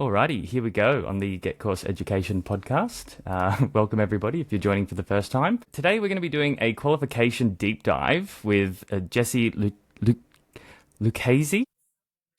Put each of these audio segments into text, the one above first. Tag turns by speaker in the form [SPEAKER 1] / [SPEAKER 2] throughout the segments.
[SPEAKER 1] Alrighty, here we go on the Get Course Education podcast. Welcome everybody if you're joining for the first time. Today we're going to be doing a qualification deep dive with Jesse Lucchesi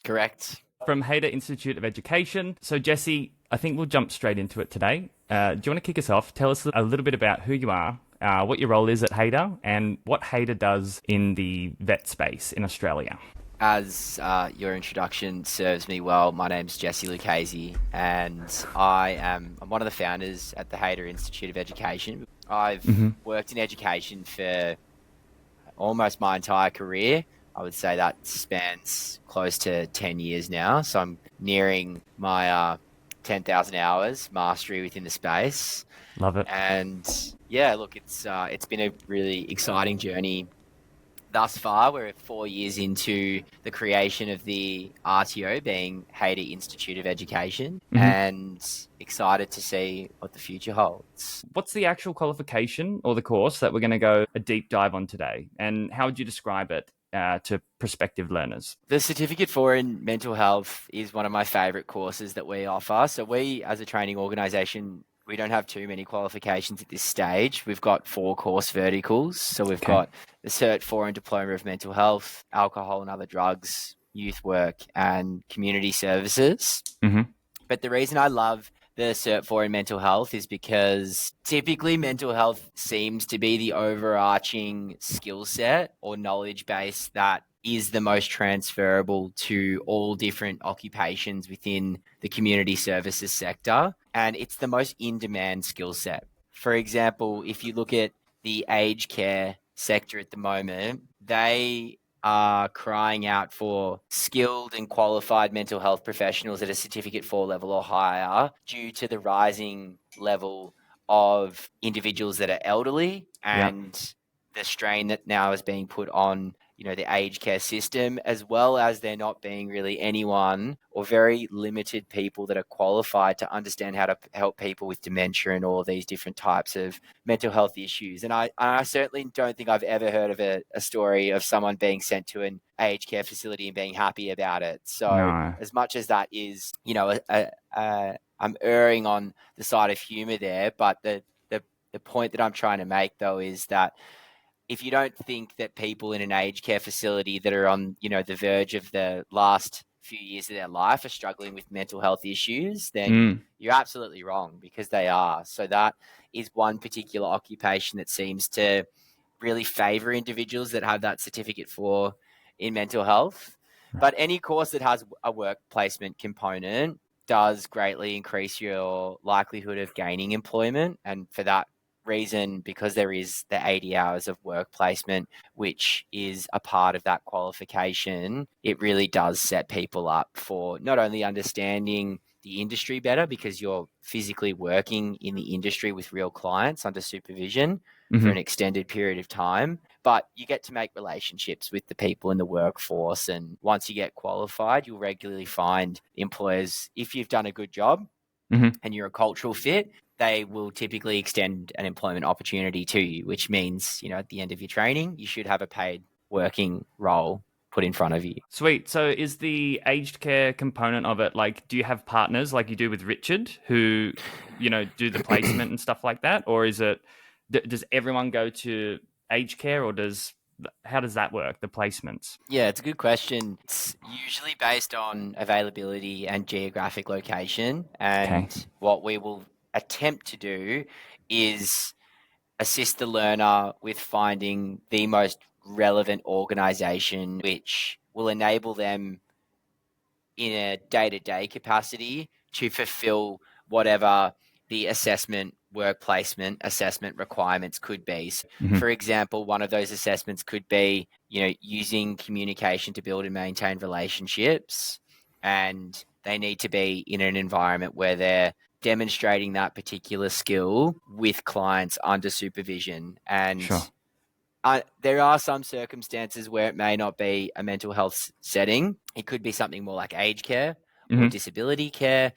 [SPEAKER 2] Correct.
[SPEAKER 1] from Hayter Institute of Education. So Jesse, I think we'll jump straight into it today. Do you want to kick us off? Tell us a little bit about who you are, what your role is at Hayter, and what Hayter does in the vet space in Australia.
[SPEAKER 2] As your introduction serves me well, my name's Jesse Lucchesi, and I'm one of the founders at the Hayter Institute of Education. I've worked in education for almost my entire career. I would say that spans close to 10 years now, so I'm nearing my 10,000 hours mastery within the space.
[SPEAKER 1] Love it.
[SPEAKER 2] And yeah, look, it's been a really exciting journey. Thus far, we're 4 years into the creation of the RTO, being Hayter Institute of Education, and excited to see what the future holds.
[SPEAKER 1] What's the actual qualification or the course that we're going to go a deep dive on today? And how would you describe it to prospective learners?
[SPEAKER 2] The Certificate 4 in Mental Health is one of my favourite courses that we offer. So we, as a training organisation, we don't have too many qualifications at this stage. We've got 4 course verticals. So we've got the Cert 4 and Diploma of Mental Health, Alcohol and Other Drugs, Youth Work, and Community Services. But the reason I love the Cert 4 in Mental Health is because typically mental health seems to be the overarching skill set or knowledge base that is the most transferable to all different occupations within the community services sector. And it's the most in-demand skill set. For example, if you look at the aged care sector at the moment, they are crying out for skilled and qualified mental health professionals at a Certificate 4 level or higher due to the rising level of individuals that are elderly and the strain that now is being put on the aged care system, as well as there not being really anyone or very limited people that are qualified to understand how to help people with dementia and all these different types of mental health issues. And I certainly don't think I've ever heard of a story of someone being sent to an aged care facility and being happy about it. So as much as that is, I'm erring on the side of humor there, but the point that I'm trying to make though is that if you don't think that people in an aged care facility that are on, the verge of the last few years of their life are struggling with mental health issues, then you're absolutely wrong, because they are. So that is one particular occupation that seems to really favour individuals that have that Certificate 4 in mental health. But any course that has a work placement component does greatly increase your likelihood of gaining employment. And for that reason, because there is the 80 hours of work placement, which is a part of that qualification, it really does set people up for not only understanding the industry better, because you're physically working in the industry with real clients under supervision for an extended period of time, but you get to make relationships with the people in the workforce. And once you get qualified, you'll regularly find employers, if you've done a good job and you're a cultural fit, they will typically extend an employment opportunity to you, which means, at the end of your training, you should have a paid working role put in front of you.
[SPEAKER 1] Sweet. So is the aged care component of it, like, do you have partners like you do with Richard who, do the placement and stuff like that? Or is it, does everyone go to aged care, or how does that work, the placements?
[SPEAKER 2] Yeah, it's a good question. It's usually based on availability and geographic location. And what we will attempt to do is assist the learner with finding the most relevant organisation which will enable them in a day-to-day capacity to fulfil whatever the work placement assessment requirements could be. So, for example, one of those assessments could be, using communication to build and maintain relationships, and they need to be in an environment where they're demonstrating that particular skill with clients under supervision. And there are some circumstances where it may not be a mental health setting. It could be something more like aged care or disability care.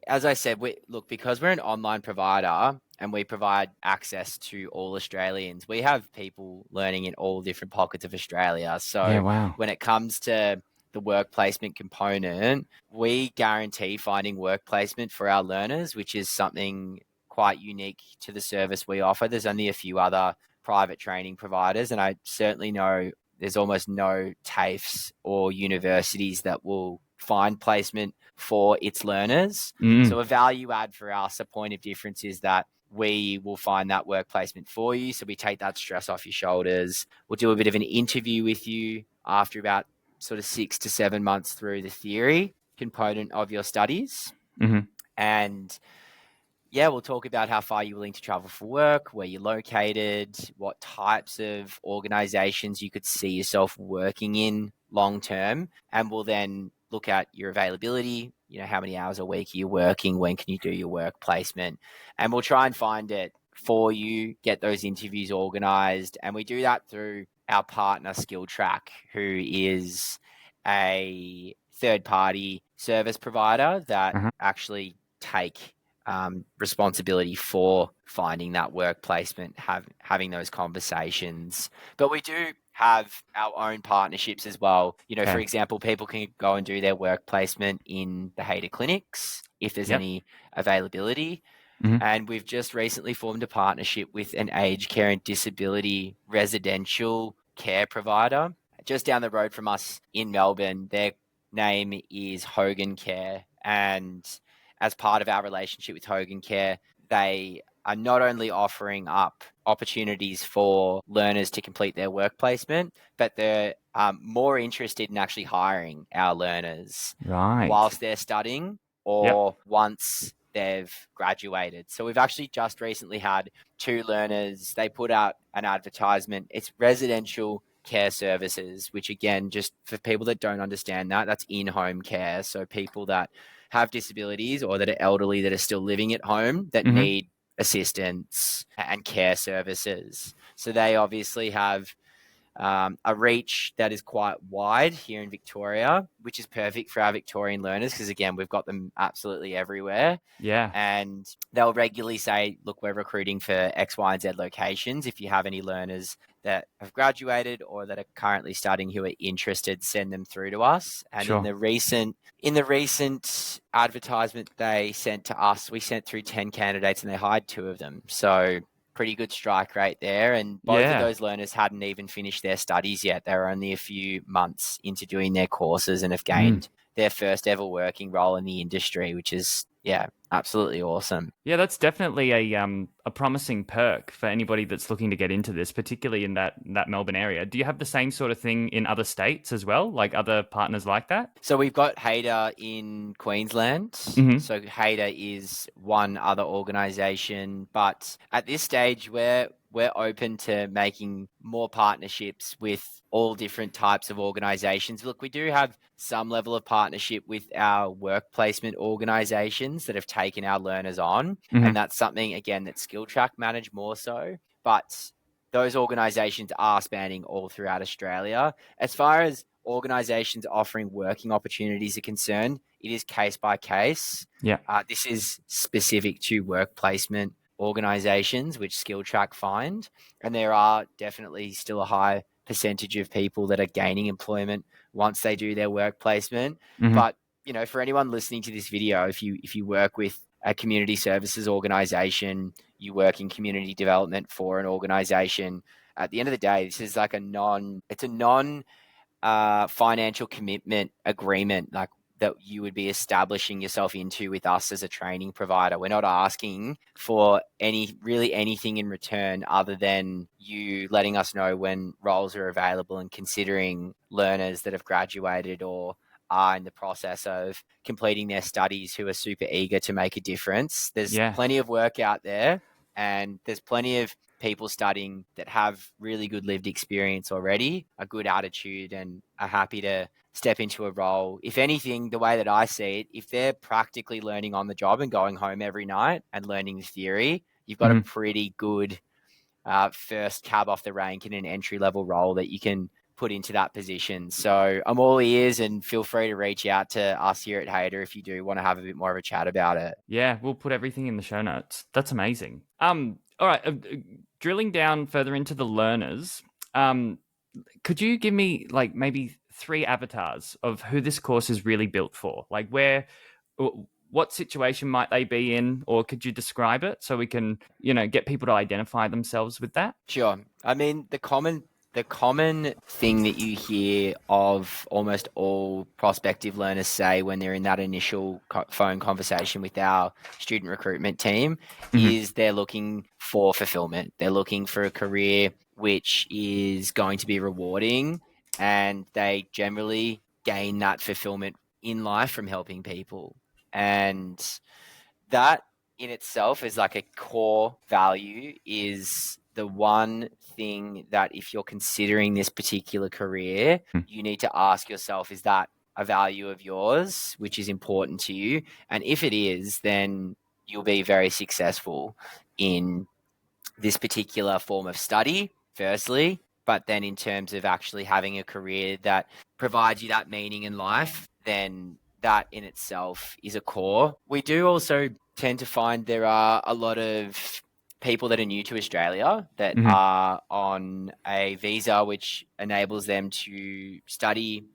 [SPEAKER 2] As I said, because we're an online provider and we provide access to all Australians, we have people learning in all different pockets of Australia. So when it comes to the work placement component, we guarantee finding work placement for our learners, which is something quite unique to the service we offer. There's only a few other private training providers, and I certainly know there's almost no TAFEs or universities that will find placement for its learners. So a value add for us, a point of difference, is that we will find that work placement for you. So we take that stress off your shoulders. We'll do a bit of an interview with you after about sort of 6 to 7 months through the theory component of your studies. And yeah, we'll talk about how far you're willing to travel for work, where you're located, what types of organizations you could see yourself working in long term. And we'll then look at your availability, how many hours a week are you working, when can you do your work placement, and we'll try and find it for you, get those interviews organized. And we do that through our partner Skill Track, who is a third-party service provider that actually take responsibility for finding that work placement, having those conversations. But we do have our own partnerships as well. For example, people can go and do their work placement in the Hader clinics if there's any availability. And we've just recently formed a partnership with an aged care and disability residential care provider just down the road from us in Melbourne. Their name is Hogan Care, and as part of our relationship with Hogan Care, they are not only offering up opportunities for learners to complete their work placement, but they're more interested in actually hiring our learners whilst they're studying or once they've graduated. So we've actually just recently had 2 learners. They put out an advertisement. It's residential care services, which again, just for people that don't understand that's in-home care. So people that have disabilities or that are elderly that are still living at home that need assistance and care services. So they obviously have a reach that is quite wide here in Victoria, which is perfect for our Victorian learners because, again, we've got them absolutely everywhere. And they'll regularly say, look, we're recruiting for X, Y, and Z locations. If you have any learners that have graduated or that are currently studying who are interested, send them through to us. And in the recent advertisement they sent to us, we sent through 10 candidates and they hired 2 of them. So pretty good strike rate there. And both of those learners hadn't even finished their studies yet. They were only a few months into doing their courses and have gained their first ever working role in the industry, which is, absolutely awesome.
[SPEAKER 1] Yeah, that's definitely a promising perk for anybody that's looking to get into this, particularly in that Melbourne area. Do you have the same sort of thing in other states as well, like other partners like that?
[SPEAKER 2] So we've got Hader in Queensland. So Hader is one other organisation, but at this stage we're open to making more partnerships with all different types of organisations. Look, we do have some level of partnership with our work placement organisations that have taken our learners on. And that's something, again, that Skill Track manage more so. But those organisations are spanning all throughout Australia. As far as organisations offering working opportunities are concerned, it is case by case. This is specific to work placement organisations, which Skill Track find. And there are definitely still a high percentage of people that are gaining employment once they do their work placement. But, for anyone listening to this video, if you work with a community services organisation, you work in community development for an organisation, at the end of the day, this is like a non financial commitment agreement, like that you would be establishing yourself into with us as a training provider. We're not asking for anything in return other than you letting us know when roles are available and considering learners that have graduated or are in the process of completing their studies who are super eager to make a difference. There's plenty of work out there, and there's plenty of people studying that have really good lived experience already, a good attitude, and are happy to step into a role. If anything, the way that I see it, if they're practically learning on the job and going home every night and learning the theory, you've got a pretty good first cab off the rank in an entry-level role that you can put into that position. So I'm all ears, and feel free to reach out to us here at Hader if you do want to have a bit more of a chat about it.
[SPEAKER 1] Yeah, we'll put everything in the show notes. That's amazing. All right, drilling down further into the learners, could you give me like maybe 3 avatars of who this course is really built for? Like what situation might they be in, or could you describe it so we can, get people to identify themselves with that?
[SPEAKER 2] Sure. I mean, the common thing that you hear of almost all prospective learners say when they're in that initial phone conversation with our student recruitment team is they're looking for fulfillment. They're looking for a career which is going to be rewarding, and they generally gain that fulfillment in life from helping people. And that in itself is like a core value, is the one thing that if you're considering this particular career, you need to ask yourself, is that a value of yours, which is important to you? And if it is, then you'll be very successful in this particular form of study, firstly, but then in terms of actually having a career that provides you that meaning in life, then that in itself is a core. We do also tend to find there are a lot of people that are new to Australia that are on a visa which enables them to study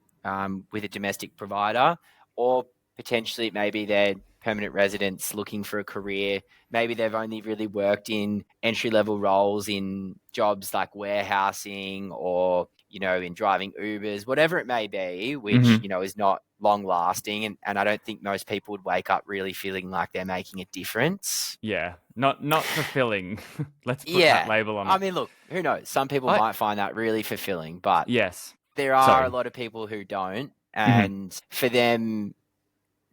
[SPEAKER 2] with a domestic provider, or potentially maybe they're permanent residents looking for a career. Maybe they've only really worked in entry-level roles in jobs like warehousing or, in driving Ubers, whatever it may be, which, is not long-lasting. And I don't think most people would wake up really feeling like they're making a difference.
[SPEAKER 1] Yeah, not fulfilling. Let's put that label on it.
[SPEAKER 2] I mean, look, who knows? Some people might find that really fulfilling, but
[SPEAKER 1] yes,
[SPEAKER 2] there are a lot of people who don't. And for them,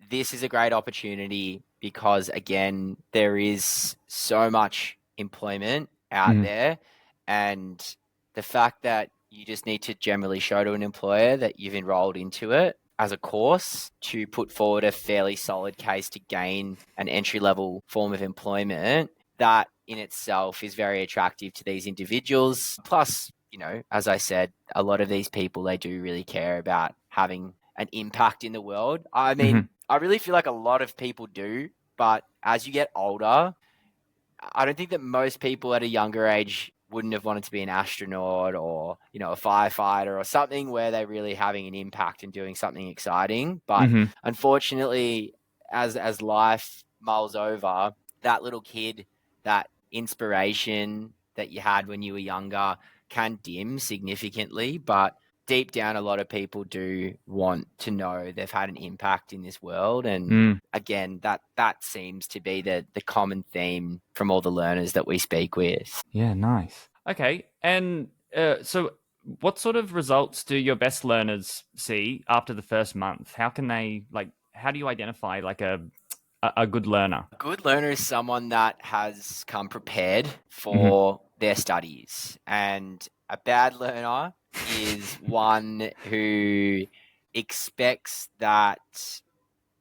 [SPEAKER 2] this is a great opportunity because, again, there is so much employment out there. And the fact that you just need to generally show to an employer that you've enrolled into it as a course to put forward a fairly solid case to gain an entry-level form of employment, that in itself is very attractive to these individuals. Plus, as I said, a lot of these people, they do really care about having an impact in the world. I mean, I really feel like a lot of people do, but as you get older, I don't think that most people at a younger age wouldn't have wanted to be an astronaut or, a firefighter or something where they're really having an impact and doing something exciting. But unfortunately, as life mulls over, that little kid, that inspiration that you had when you were younger can dim significantly. But deep down, a lot of people do want to know they've had an impact in this world. And again, that seems to be the common theme from all the learners that we speak with.
[SPEAKER 1] Yeah, nice. Okay. And so what sort of results do your best learners see after the first month? How can they, how do you identify a good learner?
[SPEAKER 2] A good learner is someone that has come prepared for their studies. And a bad learner is one who expects that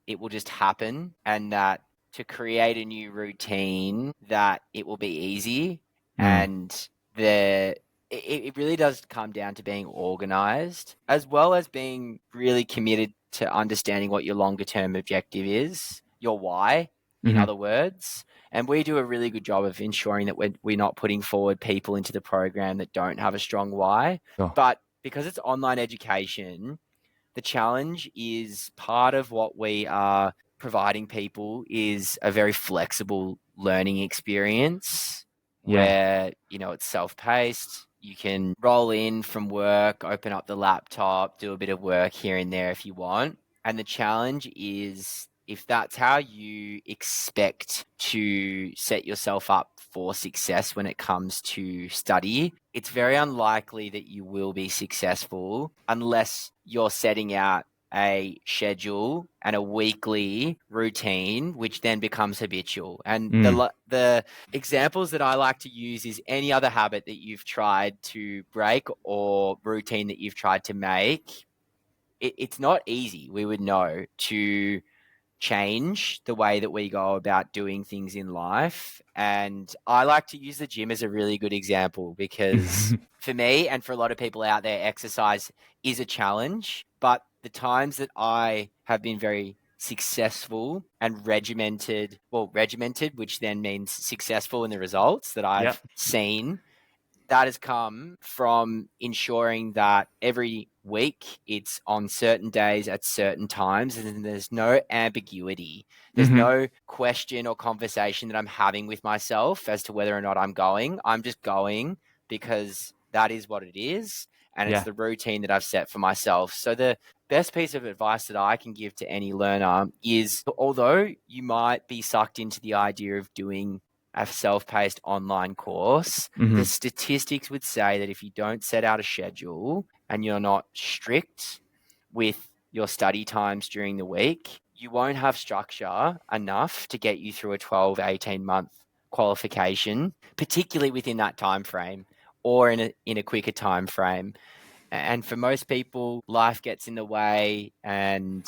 [SPEAKER 2] it will just happen, and that to create a new routine, that it will be easy. And it really does come down to being organized, as well as being really committed to understanding what your longer term objective is, your why, in other words. And we do a really good job of ensuring that we're not putting forward people into the program that don't have a strong why.
[SPEAKER 1] Sure.
[SPEAKER 2] But because it's online education, the challenge is part of what we are providing people is a very flexible learning experience where, it's self-paced. You can roll in from work, open up the laptop, do a bit of work here and there if you want. And the challenge is, if that's how you expect to set yourself up for success when it comes to study, it's very unlikely that you will be successful unless you're setting out a schedule and a weekly routine, which then becomes habitual. And the examples that I like to use is any other habit that you've tried to break or routine that you've tried to make. It's not easy, we would know, to change the way that we go about doing things in life. And I like to use the gym as a really good example, because for me and for a lot of people out there, exercise is a challenge. But the times that I have been very successful and regimented, which then means successful in the results that I've seen, that has come from ensuring that every week. It's on certain days at certain times, and there's no ambiguity. There's no question or conversation that I'm having with myself as to whether or not I'm going. I'm just going because that is what it is, and it's the routine that I've set for myself. So the best piece of advice that I can give to any learner is, although you might be sucked into the idea of doing a self-paced online course, the statistics would say that if you don't set out a schedule and you're not strict with your study times during the week, you won't have structure enough to get you through a 12, 18-month qualification, particularly within that time frame or in a quicker time frame. And for most people, life gets in the way, and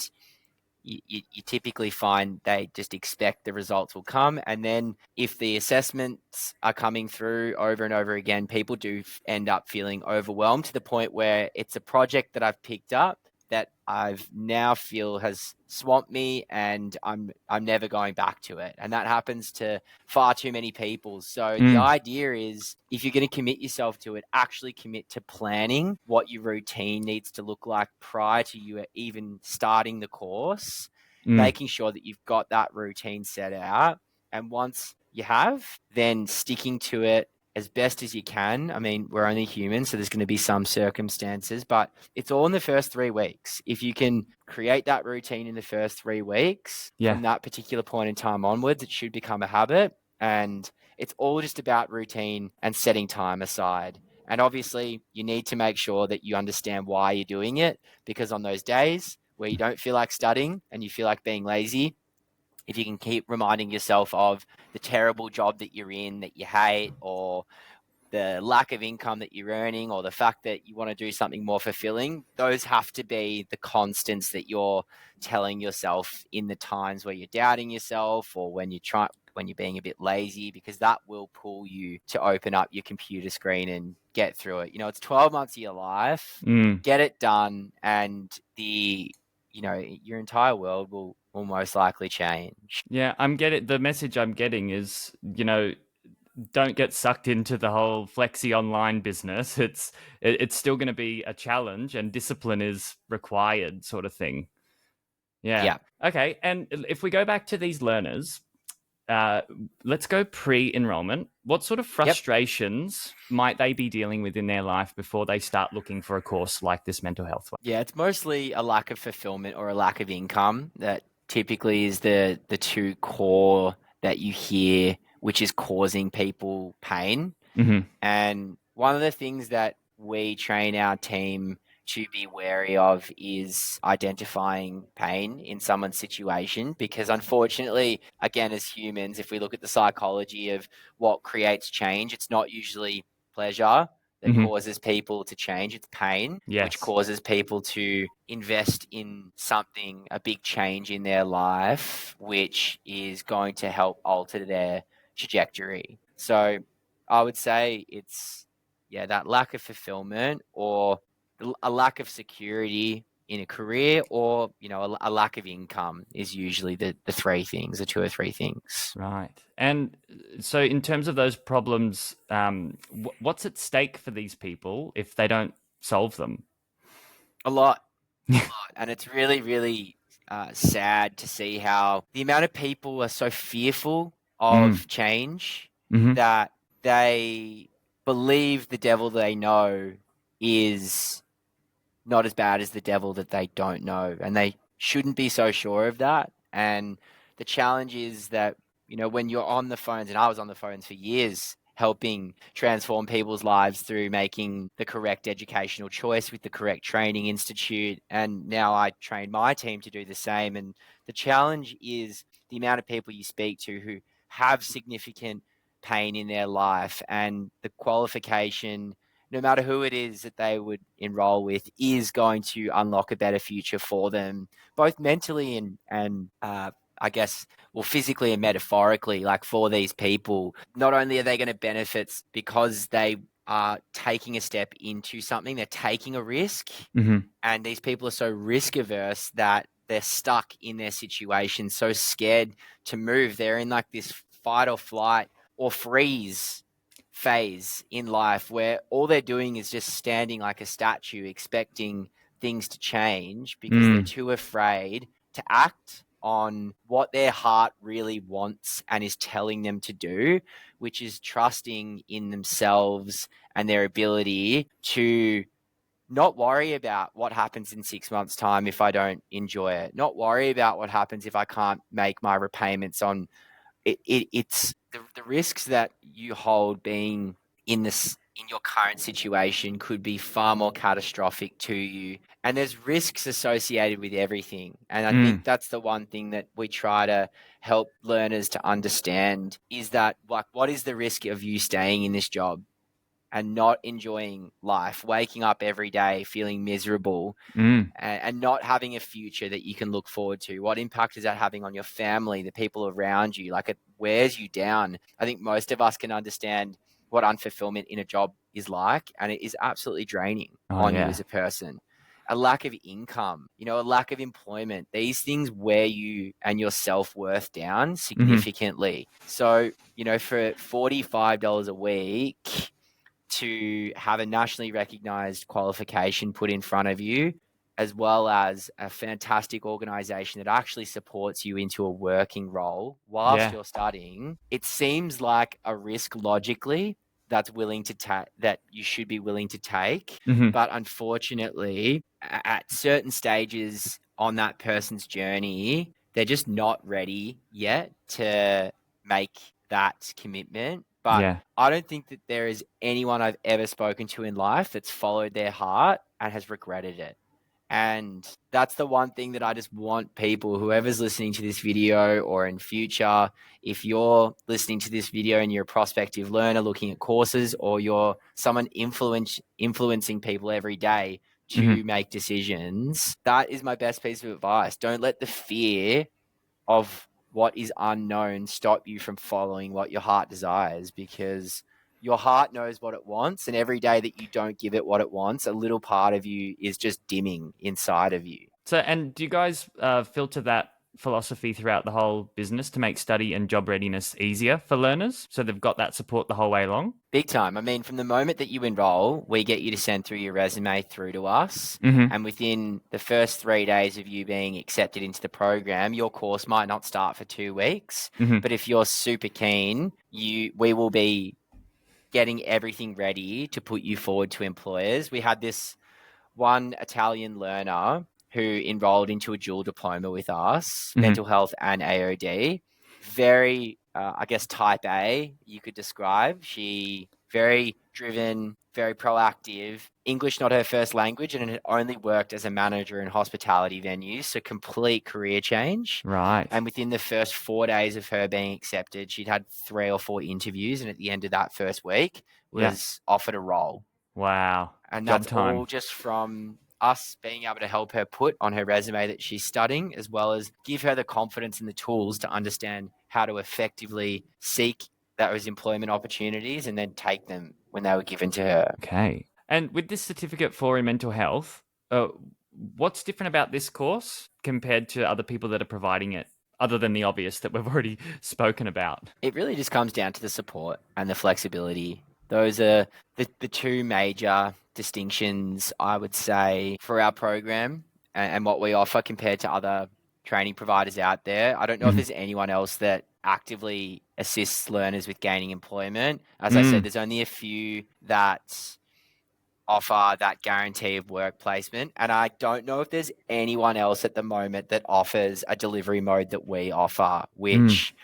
[SPEAKER 2] you typically find they just expect the results will come. And then if the assessments are coming through over and over again, people do end up feeling overwhelmed to the point where it's a project that I've picked up that I've now feel has swamped me, and I'm never going back to it. And that happens to far too many people. So the idea is, if you're going to commit yourself to it, actually commit to planning what your routine needs to look like prior to you even starting the course, making sure that you've got that routine set out. And once you have, then sticking to it as best as you can. I mean, we're only human, so there's going to be some circumstances, but it's all in the first 3 weeks. If you can create that routine in the first 3 weeks, from that particular point in time onwards, it should become a habit. And it's all just about routine and setting time aside. And obviously, you need to make sure that you understand why you're doing it, because on those days where you don't feel like studying and you feel like being lazy, if you can keep reminding yourself of the terrible job that you're in that you hate, or the lack of income that you're earning, or the fact that you want to do something more fulfilling, those have to be the constants that you're telling yourself in the times where you're doubting yourself, or when you're being a bit lazy, because that will pull you to open up your computer screen and get through it. It's 12 months of your life. Get it done, and your entire world will most likely change.
[SPEAKER 1] Yeah, the message I'm getting is, don't get sucked into the whole flexi online business. It's still going to be a challenge, and discipline is required, sort of thing. Yeah. Okay. And if we go back to these learners, let's go pre-enrollment. What sort of frustrations might they be dealing with in their life before they start looking for a course like this mental health one?
[SPEAKER 2] Yeah, it's mostly a lack of fulfillment or a lack of income that typically is the two core that you hear, which is causing people pain. And one of the things that we train our team to be wary of is identifying pain in someone's situation, because unfortunately, again, as humans, if we look at the psychology of what creates change, it's not usually pleasure that causes people to change. It's pain, which causes people to invest in something, a big change in their life, which is going to help alter their trajectory. So I would say it's, that lack of fulfillment, or a lack of security in a career, or a lack of income is usually the 3 things, the 2 or 3 things.
[SPEAKER 1] Right. And so in terms of those problems, what's at stake for these people if they don't solve them?
[SPEAKER 2] A lot. And it's really, really sad to see how the amount of people are so fearful of change that they believe the devil they know is not as bad as the devil that they don't know. And they shouldn't be so sure of that. And the challenge is that, when you're on the phones, and I was on the phones for years, helping transform people's lives through making the correct educational choice with the correct training institute. And now I train my team to do the same. And the challenge is the amount of people you speak to who have significant pain in their life, and the qualification, no matter who it is that they would enroll with, is going to unlock a better future for them, both mentally and I guess, physically and metaphorically. Like, for these people, not only are they going to benefit because they are taking a step into something, they're taking a risk. And these people are so risk averse that they're stuck in their situation, so scared to move. They're in like this fight or flight or freeze phase in life where all they're doing is just standing like a statue, expecting things to change because they're too afraid to act on what their heart really wants and is telling them to do, which is trusting in themselves and their ability to not worry about what happens in 6 months' time if I don't enjoy it, not worry about what happens if I can't make my repayments on it. It's the risks that you hold being in your current situation could be far more catastrophic to you. And there's risks associated with everything. And I think that's the one thing that we try to help learners to understand is that, like, what is the risk of you staying in this job and not enjoying life, waking up every day feeling miserable and not having a future that you can look forward to? What impact is that having on your family, the people around you? Like, it wears you down. I think most of us can understand what unfulfillment in a job is like, and it is absolutely draining on you as a person. A lack of income, a lack of employment, these things wear you and your self-worth down significantly. So, for $45 a week to have a nationally recognized qualification put in front of you, as well as a fantastic organization that actually supports you into a working role whilst you're studying, it seems like a risk logically that you should be willing to take. But unfortunately, at certain stages on that person's journey, they're just not ready yet to make that commitment. But I don't think that there is anyone I've ever spoken to in life that's followed their heart and has regretted it. And that's the one thing that I just want people, whoever's listening to this video or in future, if you're listening to this video and you're a prospective learner looking at courses, or you're someone influencing people every day to make decisions, that is my best piece of advice. Don't let the fear of what is unknown stop you from following what your heart desires, because your heart knows what it wants, and every day that you don't give it what it wants, a little part of you is just dimming inside of you.
[SPEAKER 1] So, and do you guys filter that philosophy throughout the whole business to make study and job readiness easier for learners, so they've got that support the whole way along?
[SPEAKER 2] Big time. I mean, from the moment that you enroll, we get you to send through your resume through to us. And within the first 3 days of you being accepted into the program, your course might not start for 2 weeks. But if you're super keen, we will be getting everything ready to put you forward to employers. We had this one Italian learner who enrolled into a dual diploma with us, mental health and AOD. Very, type A, you could describe. She very driven, very proactive. English not her first language, and had only worked as a manager in hospitality venues, so complete career change.
[SPEAKER 1] Right.
[SPEAKER 2] And within the first 4 days of her being accepted, she'd had 3 or 4 interviews, and at the end of that first week was offered a role.
[SPEAKER 1] Wow.
[SPEAKER 2] And
[SPEAKER 1] Job
[SPEAKER 2] that's
[SPEAKER 1] time.
[SPEAKER 2] all just from us being able to help her put on her resume that she's studying, as well as give her the confidence and the tools to understand how to effectively seek those employment opportunities and then take them when they were given to her.
[SPEAKER 1] Okay. And with this certificate for in mental health, what's different about this course compared to other people that are providing it, other than the obvious that we've already spoken about?
[SPEAKER 2] It really just comes down to the support and the flexibility. Those are the two major distinctions, I would say, for our program and what we offer compared to other training providers out there. I don't know if there's anyone else that actively assists learners with gaining employment. As I said, there's only a few that offer that guarantee of work placement. And I don't know if there's anyone else at the moment that offers a delivery mode that we offer, which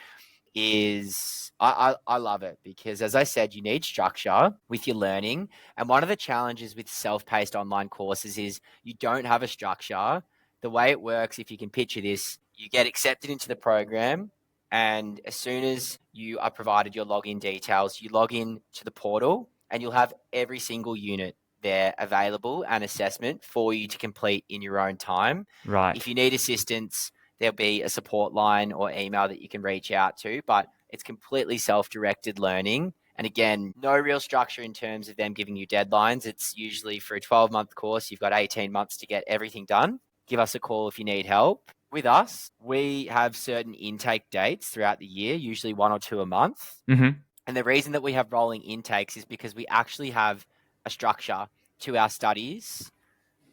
[SPEAKER 2] is, I love it, because as I said, you need structure with your learning. And one of the challenges with self-paced online courses is you don't have a structure. The way it works, if you can picture this, you get accepted into the program, and as soon as you are provided your login details, you log in to the portal and you'll have every single unit there available and assessment for you to complete in your own time.
[SPEAKER 1] Right.
[SPEAKER 2] If you need assistance, there'll be a support line or email that you can reach out to, but it's completely self-directed learning. And again, no real structure in terms of them giving you deadlines. It's usually for a 12-month course, you've got 18 months to get everything done. Give us a call if you need help. With us, we have certain intake dates throughout the year, usually 1 or 2 a month. And the reason that we have rolling intakes is because we actually have a structure to our studies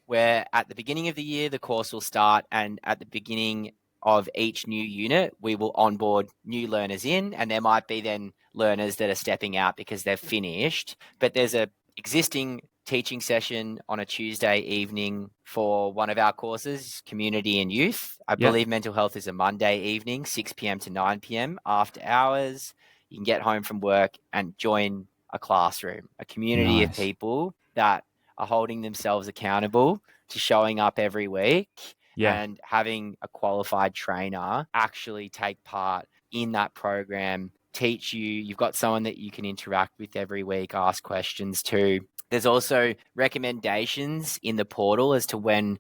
[SPEAKER 2] where at the beginning of the year, the course will start, and at the beginning of each new unit, we will onboard new learners in, and there might be then learners that are stepping out because they've finished, but there's a existing teaching session on a Tuesday evening for one of our courses, community and youth. I believe mental health is a Monday evening, 6 p.m. to 9 p.m. after hours. You can get home from work and join a classroom, a community of people that are holding themselves accountable to showing up every week and having a qualified trainer actually take part in that program, teach you. You've got someone that you can interact with every week, ask questions to. There's also recommendations in the portal as to when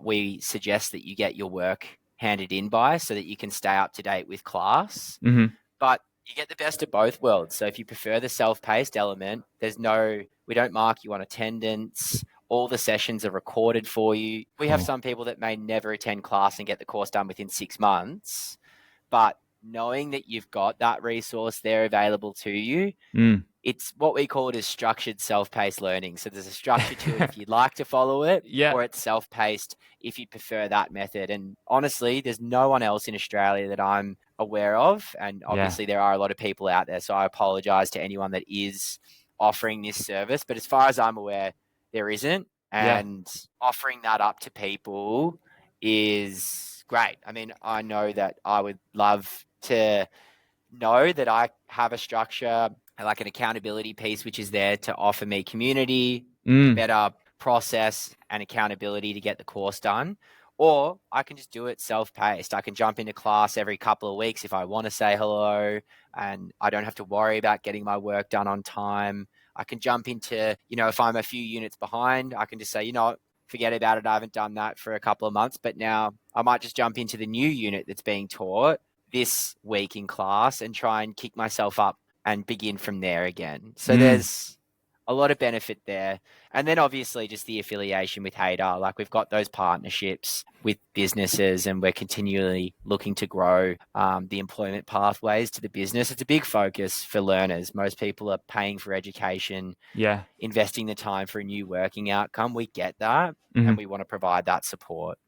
[SPEAKER 2] we suggest that you get your work handed in by, so that you can stay up to date with class. But you get the best of both worlds. So if you prefer the self-paced element, we don't mark you on attendance. All the sessions are recorded for you. We have some people that may never attend class and get the course done within 6 months, but knowing that you've got that resource there available to you, it's what we call it is structured self-paced learning. So there's a structure to it if you'd like to follow it, or it's self-paced if you prefer that method. And honestly, there's no one else in Australia that I'm aware of. And obviously there are a lot of people out there. So I apologize to anyone that is offering this service. But as far as I'm aware, there isn't. And offering that up to people is great. I mean, I know that I would love to know that I have a structure, like an accountability piece, which is there to offer me community, better process and accountability to get the course done. Or I can just do it self-paced. I can jump into class every couple of weeks if I want to say hello, and I don't have to worry about getting my work done on time. I can jump into, if I'm a few units behind, I can just say, forget about it. I haven't done that for a couple of months, but now I might just jump into the new unit that's being taught this week in class and try and kick myself up and begin from there again. So there's a lot of benefit there. And then obviously just the affiliation with HADR. Like, we've got those partnerships with businesses, and we're continually looking to grow the employment pathways to the business. It's a big focus for learners. Most people are paying for education, investing the time for a new working outcome. We get that, and we want to provide that support.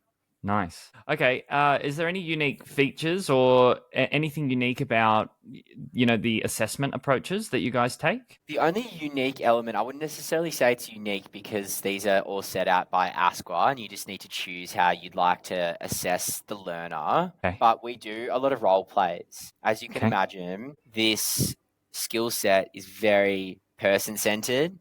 [SPEAKER 1] Nice. Okay. Is there any unique features or anything unique about, the assessment approaches that you guys take?
[SPEAKER 2] The only unique element, I wouldn't necessarily say it's unique, because these are all set out by ASQA, and you just need to choose how you'd like to assess the learner. But we do a lot of role plays. As you can imagine, this skill set is very person-centered.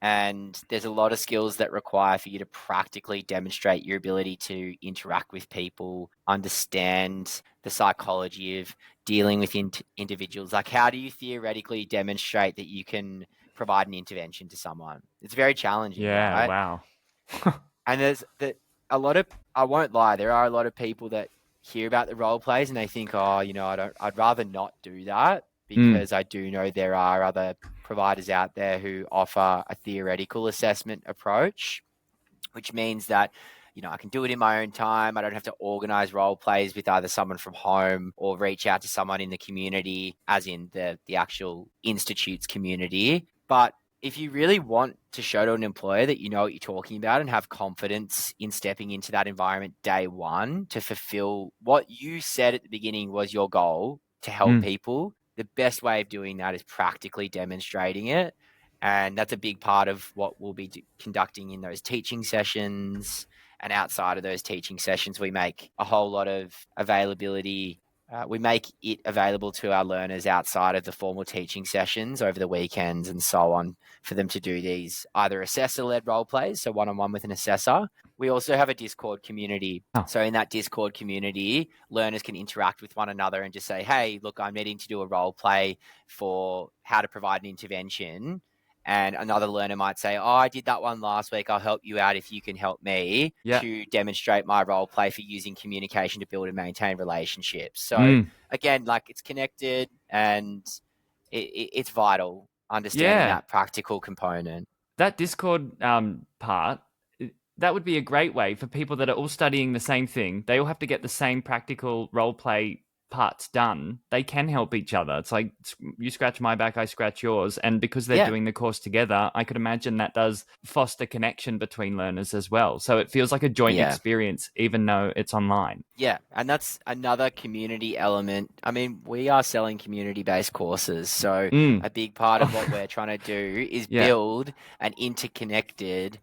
[SPEAKER 2] And there's a lot of skills that require for you to practically demonstrate your ability to interact with people, understand the psychology of dealing with individuals. Like, how do you theoretically demonstrate that you can provide an intervention to someone? It's very challenging. Right?
[SPEAKER 1] Wow.
[SPEAKER 2] And there's a lot of, I won't lie, there are a lot of people that hear about the role plays and they think, I'd rather not do that, because I do know there are other providers out there who offer a theoretical assessment approach, which means that, I can do it in my own time. I don't have to organize role plays with either someone from home or reach out to someone in the community, as in the actual institute's community. But if you really want to show to an employer that you know what you're talking about and have confidence in stepping into that environment day one to fulfill what you said at the beginning was your goal, to help people, the best way of doing that is practically demonstrating it. And that's a big part of what we'll be conducting in those teaching sessions. And outside of those teaching sessions, we make a whole lot of availability. We make it available to our learners outside of the formal teaching sessions over the weekends and so on, for them to do these either assessor-led role plays, so one-on-one with an assessor. We also have a Discord community. So in that Discord community, learners can interact with one another and just say, hey, look, I'm needing to do a role play for how to provide an intervention. And another learner might say, I did that one last week. I'll help you out if you can help me to demonstrate my role play for using communication to build and maintain relationships. So again, like, it's connected, and it's vital understanding that practical component.
[SPEAKER 1] That Discord part, that would be a great way for people that are all studying the same thing. They all have to get the same practical role play part's done, they can help each other. It's like you scratch my back, I scratch yours. And because they're doing the course together, I could imagine that does foster connection between learners as well. So it feels like a joint experience, even though it's online.
[SPEAKER 2] Yeah, and that's another community element. I mean, we are selling community-based courses, so a big part of what we're trying to do is build an interconnected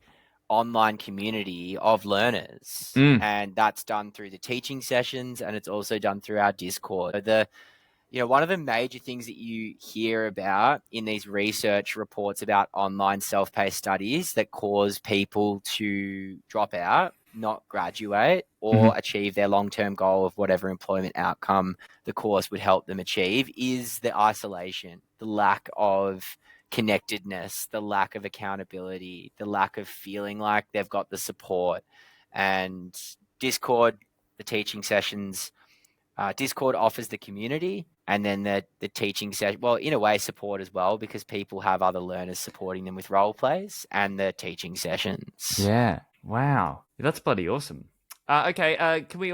[SPEAKER 2] online community of learners. And that's done through the teaching sessions, and it's also done through our Discord. So one of the major things that you hear about in these research reports about online self-paced studies that cause people to drop out, not graduate, or achieve their long-term goal of whatever employment outcome the course would help them achieve is the isolation, the lack of connectedness, the lack of accountability, the lack of feeling like they've got the support. And Discord, the teaching sessions, Discord offers the community, and then the teaching session, well, in a way, support as well, because people have other learners supporting them with role plays and the teaching sessions.
[SPEAKER 1] Yeah. Wow. That's bloody awesome. Okay. Can we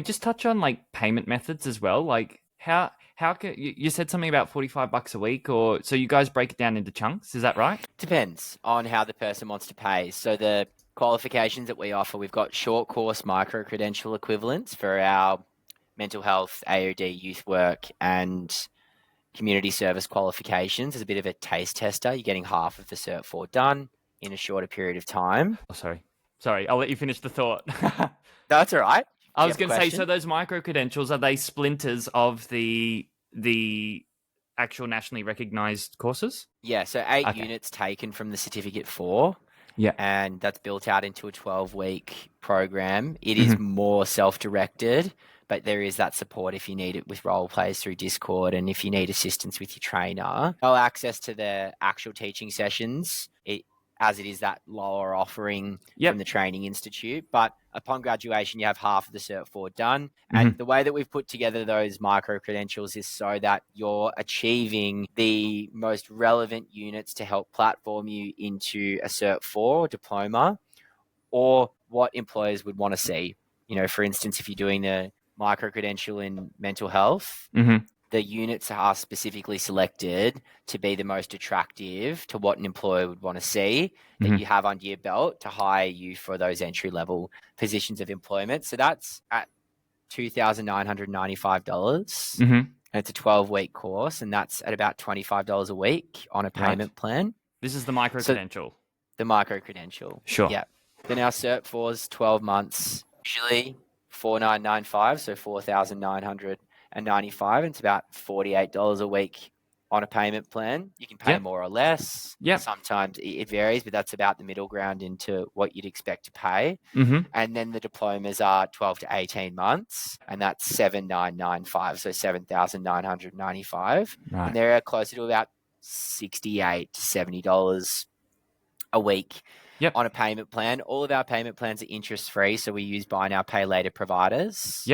[SPEAKER 1] just touch on like payment methods as well? Like how can you said something about $45 a week, or so you guys break it down into chunks? Is that right?
[SPEAKER 2] Depends on how the person wants to pay. So the qualifications that we offer, we've got short course micro credential equivalents for our mental health, AOD, youth work, and community service qualifications. As a bit of a taste tester, you're getting half of the Cert4 done in a shorter period of time.
[SPEAKER 1] Oh, sorry. I'll let you finish the thought.
[SPEAKER 2] That's all right.
[SPEAKER 1] I was going to say, so those micro credentials, are they splinters of the actual nationally recognized courses?
[SPEAKER 2] Yeah, so 8 units taken from the Certificate 4.
[SPEAKER 1] Yeah.
[SPEAKER 2] And that's built out into a 12-week program. It is more self-directed, but there is that support if you need it with role plays through Discord, and if you need assistance with your trainer. No access to the actual teaching sessions, as it is that lower offering from the Training Institute. But upon graduation, you have half of the Cert4 done. And the way that we've put together those micro-credentials is so that you're achieving the most relevant units to help platform you into a Cert4 diploma, or what employers would want to see. For instance, if you're doing the micro-credential in mental health, the units are specifically selected to be the most attractive to what an employer would want to see that you have under your belt to hire you for those entry-level positions of employment. So that's at $2,995. And it's a 12-week course, and that's at about $25 a week on a payment plan.
[SPEAKER 1] This is the micro-credential.
[SPEAKER 2] The micro-credential.
[SPEAKER 1] Sure.
[SPEAKER 2] Yeah. Then our Cert4 is 12 months, usually $4,995, so $4,995, and it's about $48 a week on a payment plan. You can pay more or less. Sometimes it varies, but that's about the middle ground into what you'd expect to pay. And then the diplomas are 12 to 18 months, and that's $7,995, so $7,995. And they're closer to about $68 to $70 a week on a payment plan. All of our payment plans are interest-free, so we use buy now, pay later providers.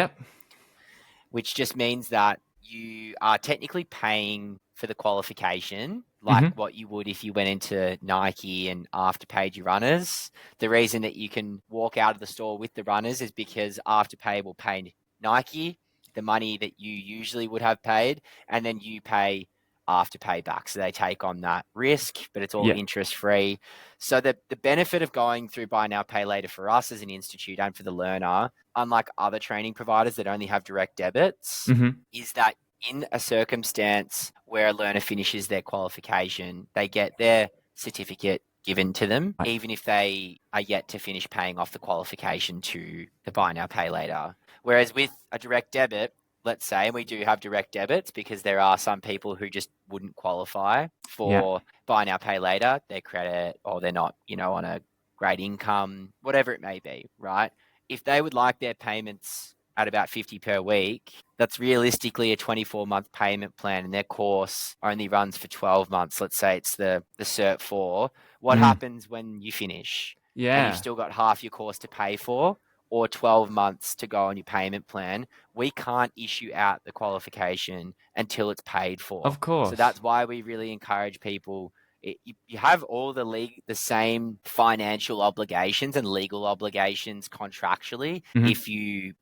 [SPEAKER 2] Which just means that you are technically paying for the qualification, like what you would if you went into Nike and Afterpay your runners. The reason that you can walk out of the store with the runners is because Afterpay will pay Nike the money that you usually would have paid, and then you pay Afterpay back. So they take on that risk, but it's all interest-free. So the benefit of going through buy now, pay later for us as an institute and for the learner, unlike other training providers that only have direct debits, is that in a circumstance where a learner finishes their qualification, they get their certificate given to them, even if they are yet to finish paying off the qualification to the buy now, pay later. Whereas with a direct debit, let's say, and we do have direct debits because there are some people who just wouldn't qualify for buy now, pay later, their credit, or they're not, on a great income, whatever it may be, right? If they would like their payments at about $50 per week, that's realistically a 24-month payment plan, and their course only runs for 12 months. Let's say it's the Cert4. What happens when you finish? And you've still got half your course to pay for, or 12 months to go on your payment plan. We can't issue out the qualification until it's paid for.
[SPEAKER 1] Of course.
[SPEAKER 2] So that's why we really encourage people. You have all the same financial obligations and legal obligations contractually if you